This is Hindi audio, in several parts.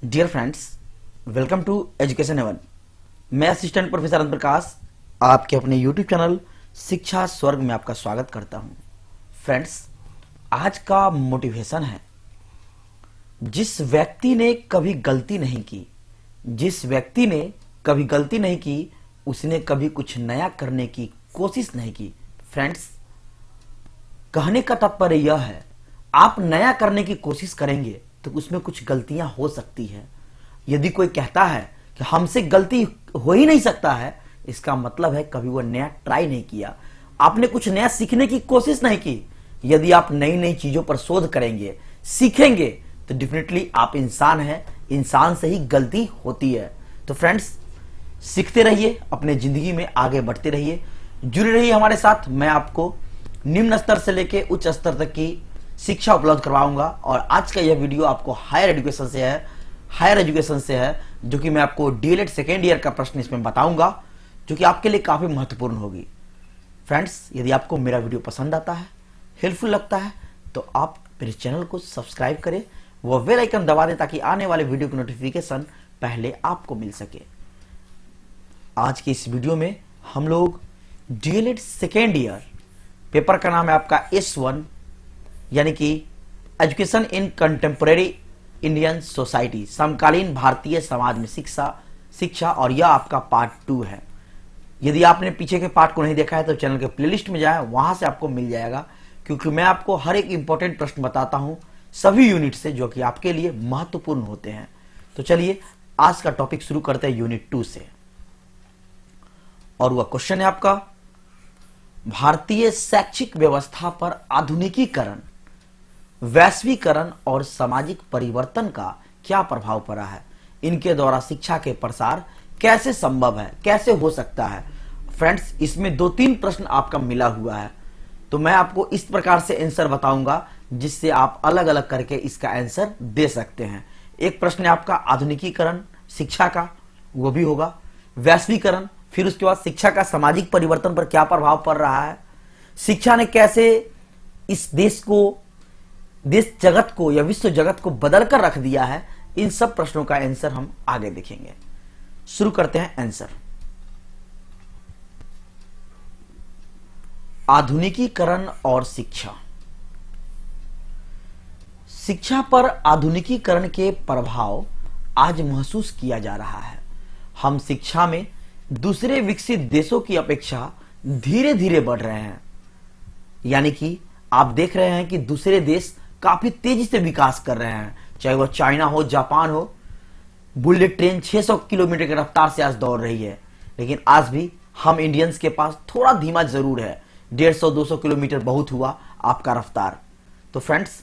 Dear friends, welcome to education heaven. मैं असिस्टेंट प्रोफेसर अनंत प्रकाश आपके अपने यूट्यूब चैनल शिक्षा स्वर्ग में आपका स्वागत करता हूं। फ्रेंड्स, आज का मोटिवेशन है, जिस व्यक्ति ने कभी गलती नहीं की, जिस व्यक्ति ने कभी गलती नहीं की, उसने कभी कुछ नया करने की कोशिश नहीं की। फ्रेंड्स, कहने का तात्पर्य यह है, आप नया करने की कोशिश करेंगे तो उसमें कुछ गलतियां हो सकती है। यदि कोई कहता है कि हमसे गलती हो ही नहीं सकता है, इसका मतलब है कभी वो नया ट्राई नहीं किया, आपने कुछ नया सीखने की कोशिश नहीं की। यदि आप नई नई चीजों पर शोध करेंगे, सीखेंगे, तो डेफिनेटली आप इंसान हैं, इंसान से ही गलती होती है। तो फ्रेंड्स, सीखते रहिए, अपने जिंदगी में आगे बढ़ते रहिए, जुड़े रहिए हमारे साथ। मैं आपको निम्न स्तर से लेकर उच्च स्तर तक की शिक्षा उपलब्ध करवाऊंगा। और आज का यह वीडियो आपको हायर एजुकेशन से है, जो कि मैं आपको डीएलएड सेकेंड ईयर का प्रश्न इसमें बताऊंगा, जो कि आपके लिए काफी महत्वपूर्ण होगी। फ्रेंड्स, यदि आपको मेरा वीडियो पसंद आता है, हेल्पफुल लगता है, तो आप मेरे चैनल को सब्सक्राइब करें, वह बेल आइकन दबा दें ताकि आने वाले वीडियो की नोटिफिकेशन पहले आपको मिल सके। आज के इस वीडियो में हम लोग डीएलएड सेकेंड ईयर पेपर का नाम है आपका S1, यानी कि education in contemporary Indian society, समकालीन भारतीय समाज में शिक्षा, और यह आपका पार्ट 2 है। यदि आपने पीछे के पार्ट को नहीं देखा है तो चैनल के प्लेलिस्ट में जाएं, वहां से आपको मिल जाएगा, क्योंकि मैं आपको हर एक इंपॉर्टेंट प्रश्न बताता हूं सभी यूनिट से, जो कि आपके लिए महत्वपूर्ण होते हैं। तो चलिए आज का टॉपिक शुरू करते हैं यूनिट 2 से। और वह क्वेश्चन है आपका, भारतीय शैक्षिक व्यवस्था पर आधुनिकीकरण, वैश्वीकरण और सामाजिक परिवर्तन का क्या प्रभाव पड़ा है? इनके द्वारा शिक्षा के प्रसार कैसे संभव है, कैसे हो सकता है? फ्रेंड्स, इसमें 2-3 प्रश्न आपका मिला हुआ है, तो मैं आपको इस प्रकार से आंसर बताऊंगा जिससे आप अलग अलग करके इसका आंसर दे सकते हैं। एक प्रश्न है आपका आधुनिकीकरण शिक्षा का, वो भी होगा, वैश्वीकरण, फिर उसके बाद शिक्षा का सामाजिक परिवर्तन पर क्या प्रभाव पड़ रहा है, शिक्षा ने कैसे इस देश जगत को या विश्व जगत को बदल कर रख दिया है। इन सब प्रश्नों का आंसर हम आगे देखेंगे। शुरू करते हैं आंसर। आधुनिकीकरण और शिक्षा। शिक्षा पर आधुनिकीकरण के प्रभाव आज महसूस किया जा रहा है। हम शिक्षा में दूसरे विकसित देशों की अपेक्षा धीरे धीरे बढ़ रहे हैं, यानी कि आप देख रहे हैं कि दूसरे देश काफी तेजी से विकास कर रहे हैं, चाहे वह चाइना हो, जापान हो। बुलेट ट्रेन 600 किलोमीटर की रफ्तार से आज दौड़ रही है, लेकिन आज भी हम इंडियंस के पास थोड़ा धीमा जरूर है। 150-200 किलोमीटर बहुत हुआ आपका रफ्तार। तो फ्रेंड्स,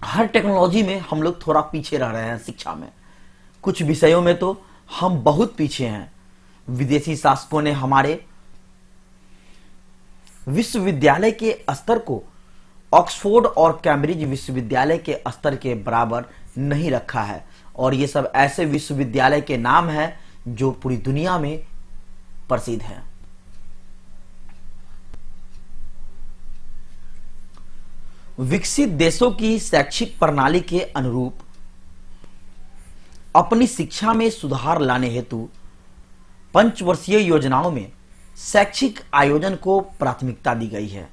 हर टेक्नोलॉजी में हम लोग थोड़ा पीछे रह रहे हैं। शिक्षा में कुछ विषयों में तो हम बहुत पीछे हैं। विदेशी शासकों ने हमारे विश्वविद्यालय के स्तर को ऑक्सफोर्ड और कैम्ब्रिज विश्वविद्यालय के स्तर के बराबर नहीं रखा है, और ये सब ऐसे विश्वविद्यालय के नाम हैं जो पूरी दुनिया में प्रसिद्ध हैं। विकसित देशों की शैक्षिक प्रणाली के अनुरूप अपनी शिक्षा में सुधार लाने हेतु पंचवर्षीय योजनाओं में शैक्षिक आयोजन को प्राथमिकता दी गई है।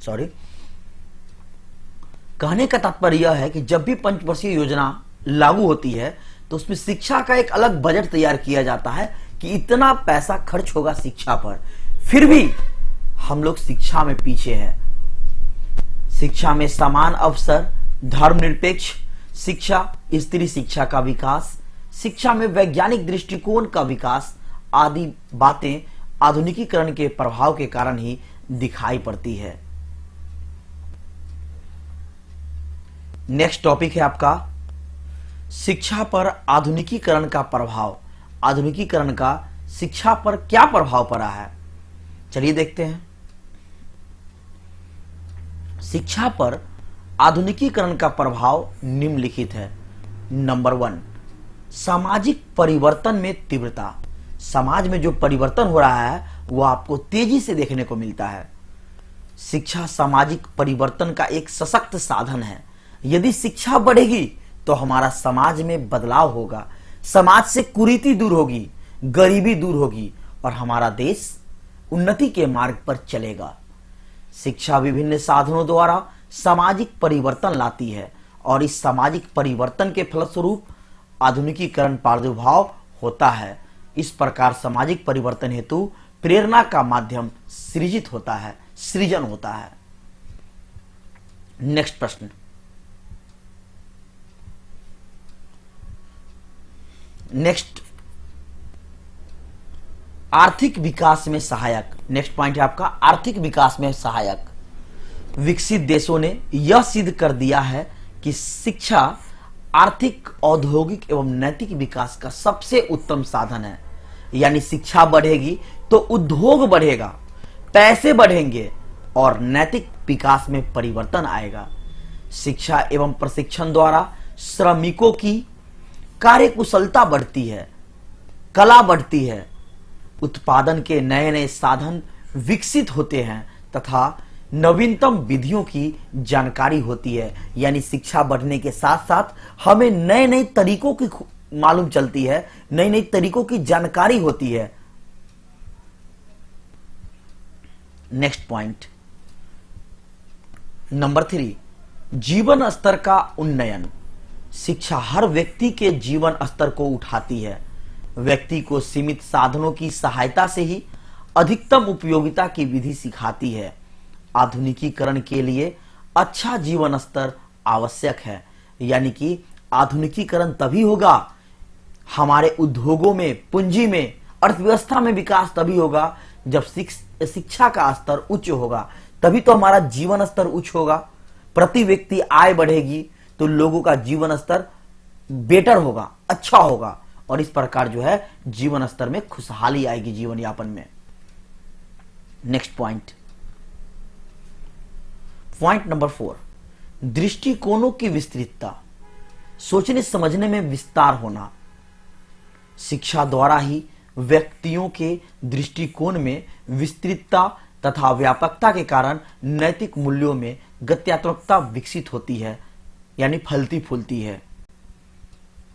सॉरी, कहने का तात्पर्य यह है कि जब भी पंचवर्षीय योजना लागू होती है तो उसमें शिक्षा का एक अलग बजट तैयार किया जाता है कि इतना पैसा खर्च होगा शिक्षा पर। फिर भी हम लोग शिक्षा में पीछे हैं। शिक्षा में समान अवसर, धर्मनिरपेक्ष शिक्षा, स्त्री शिक्षा का विकास, शिक्षा में वैज्ञानिक दृष्टिकोण का विकास आदि बातें आधुनिकीकरण के प्रभाव के कारण ही दिखाई पड़ती है। नेक्स्ट टॉपिक है आपका शिक्षा पर आधुनिकीकरण का प्रभाव। आधुनिकीकरण का शिक्षा पर क्या प्रभाव पड़ा है, चलिए देखते हैं। शिक्षा पर आधुनिकीकरण का प्रभाव निम्नलिखित है। नंबर 1, सामाजिक परिवर्तन में तीव्रता। समाज में जो परिवर्तन हो रहा है वो आपको तेजी से देखने को मिलता है। शिक्षा सामाजिक परिवर्तन का एक सशक्त साधन है। यदि शिक्षा बढ़ेगी तो हमारा समाज में बदलाव होगा, समाज से कुरीति दूर होगी, गरीबी दूर होगी और हमारा देश उन्नति के मार्ग पर चलेगा। शिक्षा विभिन्न साधनों द्वारा सामाजिक परिवर्तन लाती है और इस सामाजिक परिवर्तन के फलस्वरूप आधुनिकीकरण प्रादुर्भाव होता है। इस प्रकार सामाजिक परिवर्तन हेतु प्रेरणा का माध्यम सृजित होता है, सृजन होता है। नेक्स्ट प्रश्न, नेक्स्ट आर्थिक विकास में सहायक। नेक्स्ट पॉइंट है आपका आर्थिक विकास में सहायक। विकसित देशों ने यह सिद्ध कर दिया है कि शिक्षा आर्थिक, औद्योगिक एवं नैतिक विकास का सबसे उत्तम साधन है। यानी शिक्षा बढ़ेगी तो उद्योग बढ़ेगा, पैसे बढ़ेंगे और नैतिक विकास में परिवर्तन आएगा। शिक्षा एवं प्रशिक्षण द्वारा श्रमिकों की कार्यकुशलता बढ़ती है, कला बढ़ती है, उत्पादन के नए नए साधन विकसित होते हैं तथा नवीनतम विधियों की जानकारी होती है। यानी शिक्षा बढ़ने के साथ साथ हमें नए नए तरीकों की मालूम चलती है, नई नई तरीकों की जानकारी होती है। नेक्स्ट पॉइंट नंबर 3, जीवन स्तर का उन्नयन। शिक्षा हर व्यक्ति के जीवन स्तर को उठाती है, व्यक्ति को सीमित साधनों की सहायता से ही अधिकतम उपयोगिता की विधि सिखाती है। आधुनिकीकरण के लिए अच्छा जीवन स्तर आवश्यक है। यानी कि आधुनिकीकरण तभी होगा, हमारे उद्योगों में, पूंजी में, अर्थव्यवस्था में विकास तभी होगा जब शिक्षा का स्तर उच्च होगा, तभी तो हमारा जीवन स्तर उच्च होगा। प्रति व्यक्ति आय बढ़ेगी तो लोगों का जीवन स्तर बेटर होगा, अच्छा होगा और इस प्रकार जो है जीवन स्तर में खुशहाली आएगी जीवन यापन में। नेक्स्ट पॉइंट, पॉइंट नंबर 4, दृष्टिकोणों की विस्तृतता, सोचने समझने में विस्तार होना। शिक्षा द्वारा ही व्यक्तियों के दृष्टिकोण में विस्तृतता तथा व्यापकता के कारण नैतिक मूल्यों में गत्यात्मकता विकसित होती है, यानी फलती फूलती है।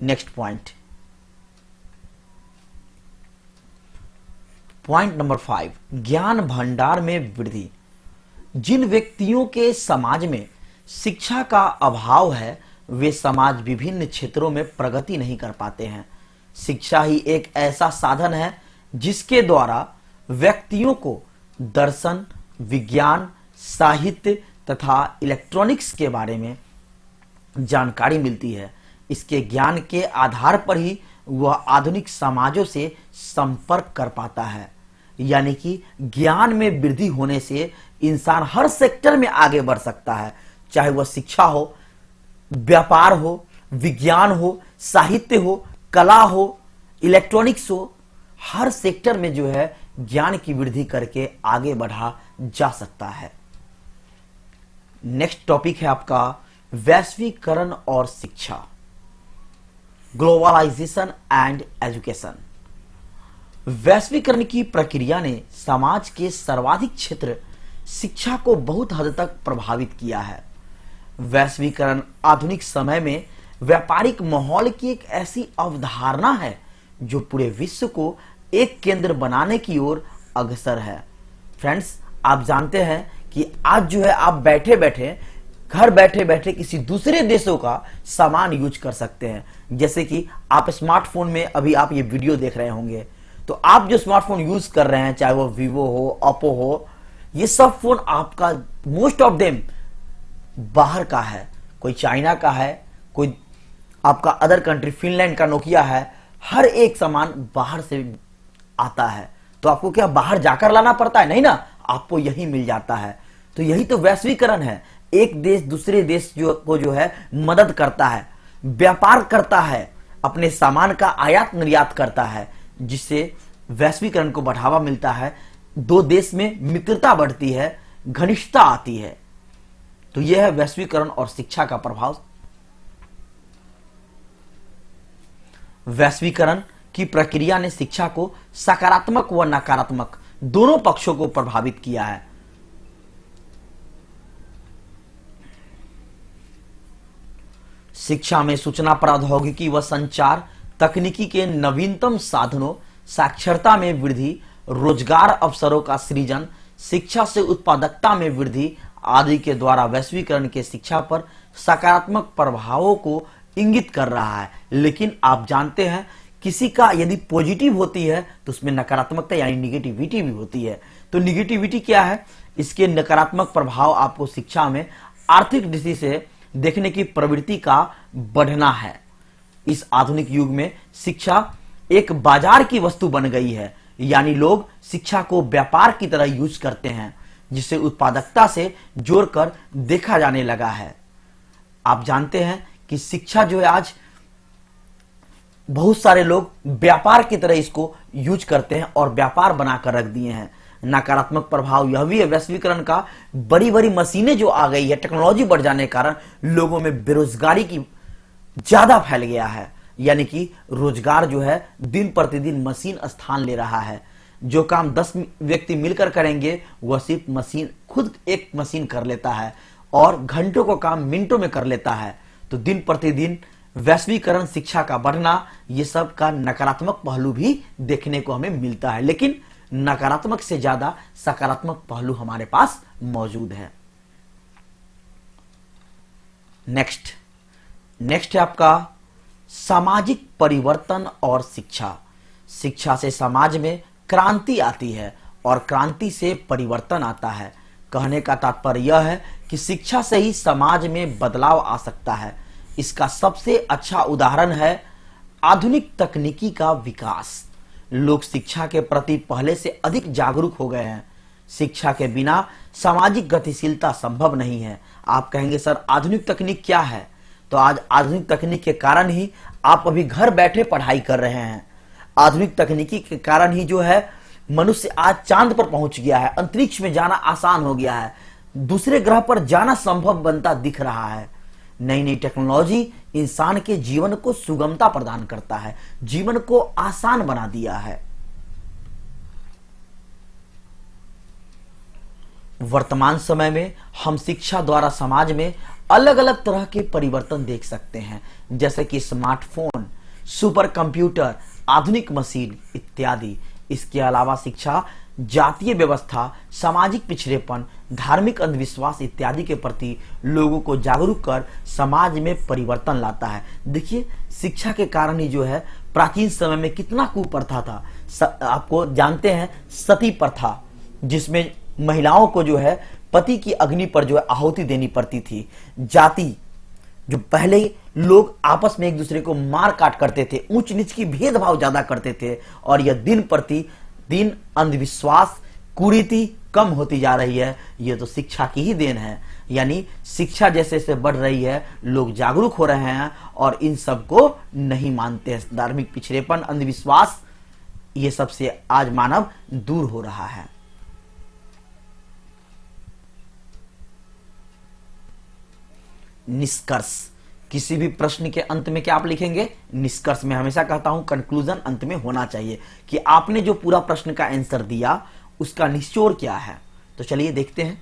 नेक्स्ट पॉइंट, पॉइंट नंबर 5, ज्ञान भंडार में वृद्धि। जिन व्यक्तियों के समाज में शिक्षा का अभाव है वे समाज विभिन्न क्षेत्रों में प्रगति नहीं कर पाते हैं। शिक्षा ही एक ऐसा साधन है जिसके द्वारा व्यक्तियों को दर्शन, विज्ञान, साहित्य तथा इलेक्ट्रॉनिक्स के बारे में जानकारी मिलती है। इसके ज्ञान के आधार पर ही वह आधुनिक समाजों से संपर्क कर पाता है। यानी कि ज्ञान में वृद्धि होने से इंसान हर सेक्टर में आगे बढ़ सकता है, चाहे वह शिक्षा हो, व्यापार हो, विज्ञान हो, साहित्य हो, कला हो, इलेक्ट्रॉनिक्स हो, हर सेक्टर में जो है ज्ञान की वृद्धि करके आगे बढ़ा जा सकता है। नेक्स्ट टॉपिक है आपका वैश्वीकरण और शिक्षा, ग्लोबलाइजेशन एंड एजुकेशन। वैश्वीकरण की प्रक्रिया ने समाज के सर्वाधिक क्षेत्र शिक्षा को बहुत हद तक प्रभावित किया है। वैश्वीकरण आधुनिक समय में व्यापारिक माहौल की एक ऐसी अवधारणा है जो पूरे विश्व को एक केंद्र बनाने की ओर अग्रसर है। फ्रेंड्स, आप जानते हैं कि आज जो है आप बैठे बैठे, घर बैठे बैठे किसी दूसरे देशों का सामान यूज कर सकते हैं। जैसे कि आप स्मार्टफोन में अभी आप ये वीडियो देख रहे होंगे, तो आप जो स्मार्टफोन यूज कर रहे हैं, चाहे वो वीवो हो, ओप्पो हो, ये सब फोन आपका मोस्ट ऑफ देम बाहर का है। कोई चाइना का है, कोई आपका अदर कंट्री फिनलैंड का नोकिया है, हर एक सामान बाहर से आता है। तो आपको क्या बाहर जाकर लाना पड़ता है? नहीं ना, आपको यही मिल जाता है। तो यही तो वैश्वीकरण है। एक देश दूसरे देश को जो है मदद करता है, व्यापार करता है, अपने सामान का आयात निर्यात करता है, जिससे वैश्वीकरण को बढ़ावा मिलता है। दो देश में मित्रता बढ़ती है, घनिष्ठता आती है। तो यह है वैश्वीकरण और शिक्षा का प्रभाव। वैश्वीकरण की प्रक्रिया ने शिक्षा को सकारात्मक व नकारात्मक दोनों पक्षों को प्रभावित किया है। शिक्षा में सूचना प्रौद्योगिकी व संचार तकनीकी के नवीनतम साधनों, साक्षरता में वृद्धि, रोजगार अवसरों का सृजन, शिक्षा से उत्पादकता में वृद्धि आदि के द्वारा वैश्वीकरण के शिक्षा पर सकारात्मक प्रभावों को इंगित कर रहा है। लेकिन आप जानते हैं किसी का यदि पॉजिटिव होती है तो उसमें नकारात्मकता यानी निगेटिविटी भी होती है। तो निगेटिविटी क्या है? इसके नकारात्मक प्रभाव आपको शिक्षा में आर्थिक दृष्टि से देखने की प्रवृत्ति का बढ़ना है। इस आधुनिक युग में शिक्षा एक बाजार की वस्तु बन गई है, यानी लोग शिक्षा को व्यापार की तरह यूज करते हैं, जिसे उत्पादकता से जोड़कर देखा जाने लगा है। आप जानते हैं कि शिक्षा जो है आज बहुत सारे लोग व्यापार की तरह इसको यूज करते हैं और व्यापार बनाकर रख दिए हैं। नकारात्मक प्रभाव यह भी है वैश्वीकरण का, बड़ी बड़ी मशीनें जो आ गई है, टेक्नोलॉजी बढ़ जाने के कारण लोगों में बेरोजगारी की ज्यादा फैल गया है, यानी कि रोजगार जो है दिन प्रतिदिन मशीन स्थान ले रहा है। जो काम 10 व्यक्ति मिलकर करेंगे वह सिर्फ मशीन खुद एक मशीन कर लेता है और घंटों का काम मिनटों में कर लेता है। तो दिन प्रतिदिन वैश्वीकरण, शिक्षा का बढ़ना, ये सब का नकारात्मक पहलू भी देखने को हमें मिलता है, लेकिन नकारात्मक से ज्यादा सकारात्मक पहलू हमारे पास मौजूद है। नेक्स्ट है आपका सामाजिक परिवर्तन और शिक्षा। शिक्षा से समाज में क्रांति आती है और क्रांति से परिवर्तन आता है। कहने का तात्पर्य यह है कि शिक्षा से ही समाज में बदलाव आ सकता है। इसका सबसे अच्छा उदाहरण है आधुनिक तकनीकी का विकास। लोग शिक्षा के प्रति पहले से अधिक जागरूक हो गए हैं। शिक्षा के बिना सामाजिक गतिशीलता संभव नहीं है। आप कहेंगे सर आधुनिक तकनीक क्या है? तो आज आधुनिक तकनीक के कारण ही आप अभी घर बैठे पढ़ाई कर रहे हैं। आधुनिक तकनीकी के कारण ही जो है मनुष्य आज चांद पर पहुंच गया है, अंतरिक्ष में जाना आसान हो गया है, दूसरे ग्रह पर जाना संभव बनता दिख रहा है। नई नई टेक्नोलॉजी इंसान के जीवन को सुगमता प्रदान करता है, जीवन को आसान बना दिया है। वर्तमान समय में हम शिक्षा द्वारा समाज में अलग अलग तरह के परिवर्तन देख सकते हैं, जैसे कि स्मार्टफोन, सुपर कंप्यूटर, आधुनिक मशीन इत्यादि। इसके अलावा शिक्षा जातीय व्यवस्था, सामाजिक पिछड़ेपन, धार्मिक अंधविश्वास इत्यादि के प्रति लोगों को जागरूक कर समाज में परिवर्तन लाता है। देखिए शिक्षा के कारण ही जो है प्राचीन समय में कितना कुप्रथा था। आपको जानते हैं सती प्रथा, जिसमें महिलाओं को जो है पति की अग्नि पर जो है आहुति देनी पड़ती थी। जाति, जो पहले लोग आपस में एक दूसरे को मार काट करते थे, ऊंच नीच की भेदभाव ज्यादा करते थे, और यह दिन प्रतिदिन अंधविश्वास, कुरीति कम होती जा रही है। यह तो शिक्षा की ही देन है। यानी शिक्षा जैसे जैसे बढ़ रही है, लोग जागरूक हो रहे हैं और इन सब को नहीं मानते हैं। धार्मिक पिछड़ेपन, अंधविश्वास, ये सबसे आज मानव दूर हो रहा है। निष्कर्ष, किसी भी प्रश्न के अंत में क्या आप लिखेंगे? निष्कर्ष। में हमेशा कहता हूं कंक्लूजन अंत में होना चाहिए कि आपने जो पूरा प्रश्न का आंसर दिया उसका निचोड़ क्या है। तो चलिए देखते हैं।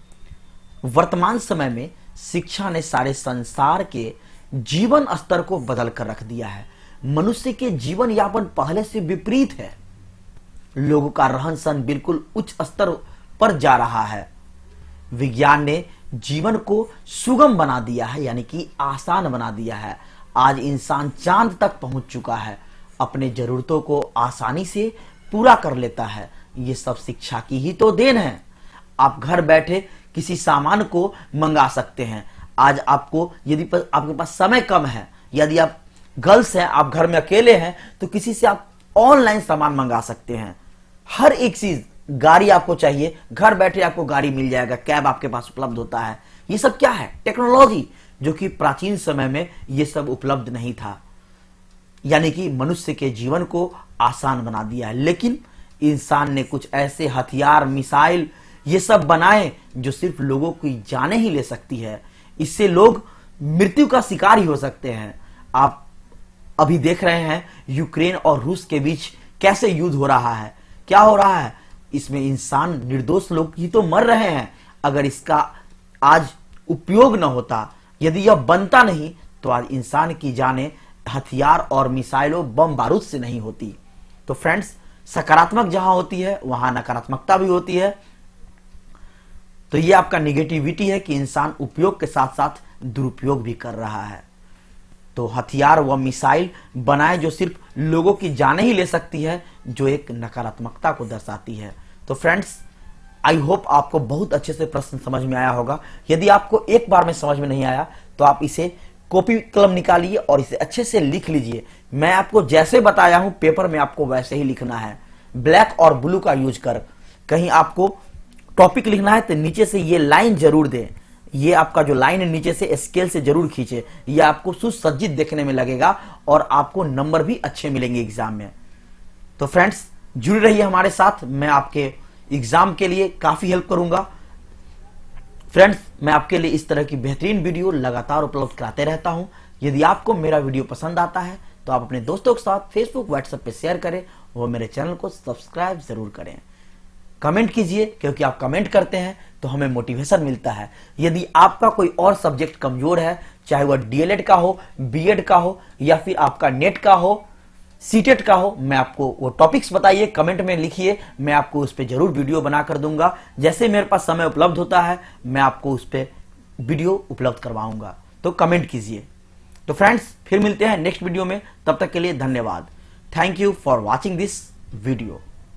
वर्तमान समय में शिक्षा ने सारे संसार के जीवन स्तर को बदल कर रख दिया है। मनुष्य के जीवन यापन पहले से विपरीत है। लोगों का रहन सहन बिल्कुल उच्च स्तर पर जा रहा है। विज्ञान ने जीवन को सुगम बना दिया है, यानी कि आसान बना दिया है। आज इंसान चांद तक पहुंच चुका है, अपने जरूरतों को आसानी से पूरा कर लेता है। ये सब शिक्षा की ही तो देन है। आप घर बैठे किसी सामान को मंगा सकते हैं। आज आपको यदि आपके पास समय कम है, यदि आप गर्ल्स हैं, आप घर में अकेले हैं, तो किसी से आप ऑनलाइन सामान मंगा सकते हैं। हर एक चीज, गाड़ी आपको चाहिए, घर बैठे आपको गाड़ी मिल जाएगा, कैब आपके पास उपलब्ध होता है। ये सब क्या है? टेक्नोलॉजी, जो कि प्राचीन समय में ये सब उपलब्ध नहीं था। यानी कि मनुष्य के जीवन को आसान बना दिया है। लेकिन इंसान ने कुछ ऐसे हथियार, मिसाइल ये सब बनाए जो सिर्फ लोगों की जानें ही ले सकती है। इससे लोग मृत्यु का शिकार ही हो सकते हैं। आप अभी देख रहे हैं यूक्रेन और रूस के बीच कैसे युद्ध हो रहा है। क्या हो रहा है? इसमें इंसान, निर्दोष लोग ही तो मर रहे हैं। अगर इसका आज उपयोग न होता, यदि यह बनता नहीं, तो आज इंसान की जानें हथियार और मिसाइलों बम बारूद से नहीं होती। तो फ्रेंड्स, सकारात्मक जहां होती है वहां नकारात्मकता भी होती है। तो ये आपका निगेटिविटी है कि इंसान उपयोग के साथ साथ दुरुपयोग भी कर रहा है। तो हथियार व मिसाइल बनाए जो सिर्फ लोगों की जानें ही ले सकती है, जो एक नकारात्मकता को दर्शाती है। तो फ्रेंड्स, आई होप आपको बहुत अच्छे से प्रश्न समझ में आया होगा। यदि आपको एक बार में समझ में नहीं आया तो आप इसे कॉपी कलम निकालिए और इसे अच्छे से लिख लीजिए। मैं आपको जैसे बताया हूं पेपर में आपको वैसे ही लिखना है। ब्लैक और ब्लू का यूज कर, कहीं आपको टॉपिक लिखना है तो नीचे से ये लाइन जरूर दें। ये आपका जो लाइन है नीचे से स्केल से जरूर खींचे, ये आपको सुसज्जित देखने में लगेगा और आपको नंबर भी अच्छे मिलेंगे एग्जाम में। तो फ्रेंड्स, जुड़े रहिए हमारे साथ, मैं आपके एग्जाम के लिए काफी हेल्प करूंगा। फ्रेंड्स, मैं आपके लिए इस तरह की बेहतरीन वीडियो लगातार उपलब्ध कराते रहता हूं। यदि आपको मेरा वीडियो पसंद आता है तो आप अपने दोस्तों के साथ फेसबुक व्हाट्सएप पे शेयर करें और मेरे चैनल को सब्सक्राइब जरूर करें। कमेंट कीजिए, क्योंकि आप कमेंट करते हैं तो हमें मोटिवेशन मिलता है। यदि आपका कोई और सब्जेक्ट कमजोर है, चाहे वह डीएलएड का हो, बीएड का हो या फिर आपका नेट का हो, सीटेट का हो, मैं आपको वो टॉपिक्स बताइए, कमेंट में लिखिए, मैं आपको उस पर जरूर वीडियो बना कर दूंगा। जैसे मेरे पास समय उपलब्ध होता है मैं आपको उस पर वीडियो उपलब्ध करवाऊंगा। तो कमेंट कीजिए। तो फ्रेंड्स, फिर मिलते हैं नेक्स्ट वीडियो में, तब तक के लिए धन्यवाद। Thank you for watching this video.